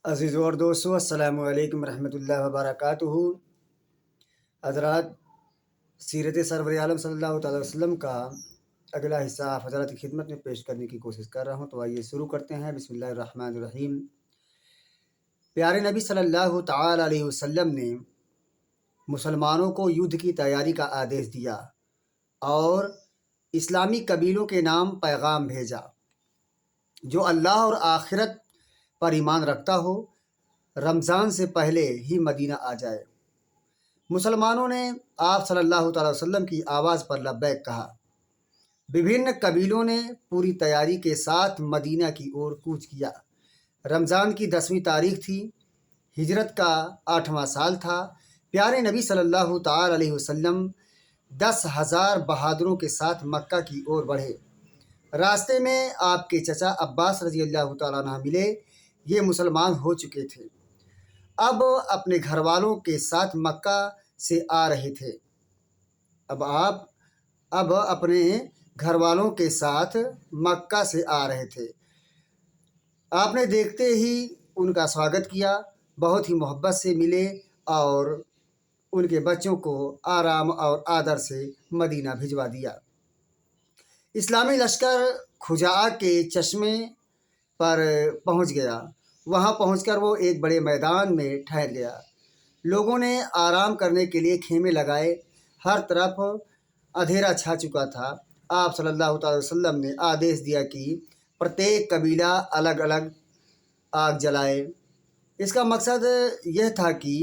عزیزو اور دوستو، السلام علیکم ورحمۃ اللہ وبرکاتہ۔ حضرات، سیرت سرور عالم صلی اللہ تعالی وسلم کا اگلا حصہ آپ حضرات کی خدمت میں پیش کرنے کی کوشش کر رہا ہوں، تو آئیے شروع کرتے ہیں۔ بسم اللہ الرحمن الرحیم۔ پیارے نبی صلی اللہ تعالی علیہ وسلم نے مسلمانوں کو یدھ کی تیاری کا آدیش دیا اور اسلامی قبیلوں کے نام پیغام بھیجا۔ جو اللہ اور آخرت پر ایمان رکھتا ہو، رمضان سے پہلے ہی مدینہ آ جائے۔ مسلمانوں نے آپ صلی اللہ تعالی وسلم کی آواز پر لبیک کہا۔ وبھن قبیلوں نے پوری تیاری کے ساتھ مدینہ کی اور کوچ کیا۔ رمضان کی 10ویں تاریخ تھی، ہجرت کا 8واں سال تھا۔ پیارے نبی صلی اللہ تعالی علیہ وسلم 10,000 بہادروں کے ساتھ مکہ کی اور بڑھے۔ راستے میں آپ کے چچا عباس رضی اللہ تعالیٰ عنہ ملے۔ یہ مسلمان ہو چکے تھے، اب اپنے گھر والوں کے ساتھ مکہ سے آ رہے تھے۔ اب اپنے گھر والوں کے ساتھ مکہ سے آ رہے تھے۔ آپ نے دیکھتے ہی ان کا سواگت کیا، بہت ہی محبت سے ملے اور ان کے بچوں کو آرام اور آدر سے مدینہ بھجوا دیا۔ اسلامی لشکر خزاعہ کے چشمے پر پہنچ گیا۔ وہاں پہنچ کر وہ ایک بڑے میدان میں ٹھہر گیا۔ لوگوں نے آرام کرنے کے لیے خیمے لگائے۔ ہر طرف اندھیرا چھا چکا تھا۔ آپ صلی اللہ تعالی وسلم نے آدیش دیا کہ پرتیک قبیلہ الگ الگ آگ جلائے۔ اس کا مقصد یہ تھا کہ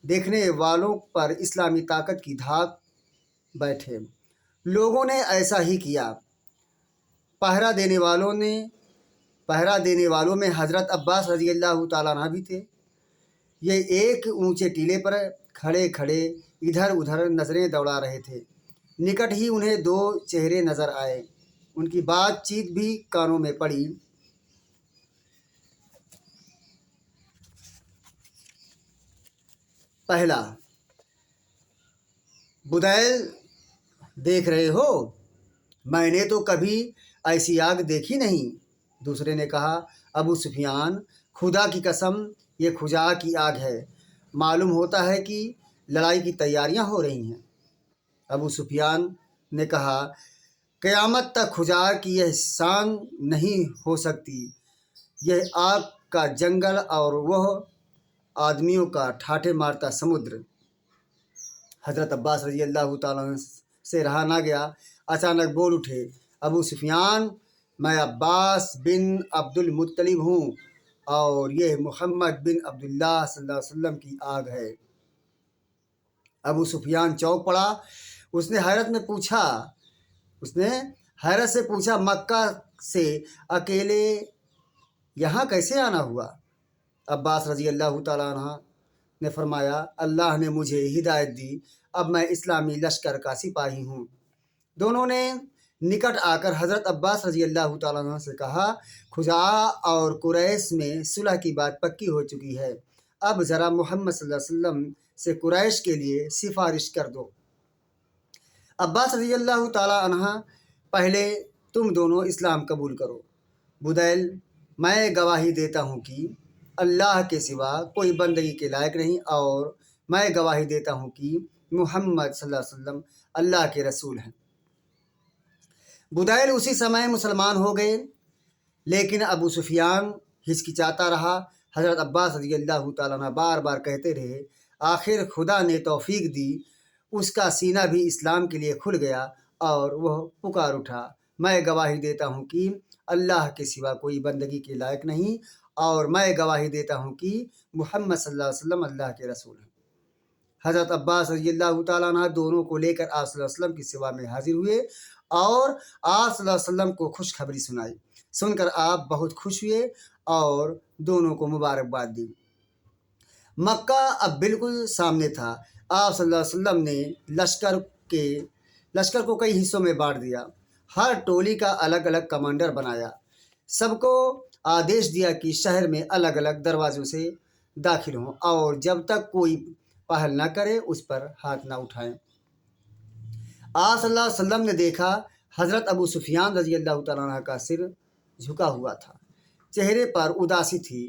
دیکھنے والوں پر اسلامی طاقت کی دھاک بیٹھے۔ لوگوں نے ایسا ہی کیا۔ پہرا دینے والوں میں حضرت عباس رضی اللہ تعالیٰ عنہ بھی تھے۔ یہ ایک اونچے ٹیلے پر کھڑے کھڑے ادھر ادھر نظریں دوڑا رہے تھے۔ نکٹ ہی انہیں 2 چہرے نظر آئے۔ ان کی بات چیت بھی کانوں میں پڑی۔ پہلا: بدیل دیکھ رہے ہو؟ میں نے تو کبھی ایسی آگ دیکھی نہیں۔ دوسرے نے کہا: ابو سفیان، خدا کی قسم، یہ خزاعہ کی آگ ہے۔ معلوم ہوتا ہے کہ لڑائی کی تیاریاں ہو رہی ہیں۔ ابو سفیان نے کہا: قیامت تک خزاعہ کی یہ شان نہیں ہو سکتی۔ یہ آگ کا جنگل اور وہ آدمیوں کا ٹھاٹھے مارتا سمندر۔ حضرت عباس رضی اللہ تعالیٰ عنہ سے رہا نہ گیا، اچانک بول اٹھے: ابو سفیان، میں عباس بن عبد المطلب ہوں اور یہ محمد بن عبداللہ صلی اللہ علیہ وسلم کی آگ ہے۔ ابو سفیان چونک پڑا۔ اس نے حیرت سے پوچھا: مکہ سے اکیلے یہاں کیسے آنا ہوا؟ عباس رضی اللہ تعالیٰ عنہ نے فرمایا: اللہ نے مجھے ہدایت دی، اب میں اسلامی لشکر کا سپاہی ہوں۔ دونوں نے نکٹ آ کر حضرت عباس رضی اللہ تعالیٰ عنہ سے کہا: خزاعہ اور قریش میں صلح کی بات پکی ہو چکی ہے، اب ذرا محمد صلی اللہ علیہ وسلم سے قریش کے لیے سفارش کر دو۔ عباس رضی اللہ تعالیٰ عنہ: پہلے تم دونوں اسلام قبول کرو۔ بدیل: میں گواہی دیتا ہوں کہ اللہ کے سوا کوئی بندگی کے لائق نہیں، اور میں گواہی دیتا ہوں کہ محمد صلی اللہ علیہ وسلم اللہ کے رسول ہیں۔ بدیل اسی سمے مسلمان ہو گئے، لیکن ابو سفیان ہچکچاتا رہا۔ حضرت عباس رضی اللہ تعالیٰ عنہ بار بار کہتے رہے۔ آخر خدا نے توفیق دی، اس کا سینہ بھی اسلام کے لیے کھل گیا اور وہ پکار اٹھا: میں گواہی دیتا ہوں کہ اللہ کے سوا کوئی بندگی کے لائق نہیں، اور میں گواہی دیتا ہوں کہ محمد صلی اللہ علیہ وسلم اللہ کے رسول ہیں۔ حضرت عباس رضی اللہ تعالیٰ عنہ دونوں کو لے کر آپ صلی اللہ علیہ وسلم کی سیوا میں حاضر ہوئے اور آپ صلی اللہ علیہ وسلم کو خوشخبری سنائی۔ سن کر آپ بہت خوش ہوئے اور دونوں کو مبارکباد دی۔ مکہ اب بالکل سامنے تھا۔ آپ صلی اللہ علیہ وسلم نے لشکر کو کئی حصوں میں بانٹ دیا۔ ہر ٹولی کا الگ الگ کمانڈر بنایا۔ سب کو آدیش دیا کہ شہر میں الگ الگ دروازوں سے داخل ہوں اور جب تک کوئی پہل نہ کرے اس پر ہاتھ نہ اٹھائیں۔ آپ صلی اللہ علیہ وسلم نے دیکھا حضرت ابو سفیان رضی اللہ تعالیٰ عنہ کا سر جھکا ہوا تھا، چہرے پر اداسی تھی۔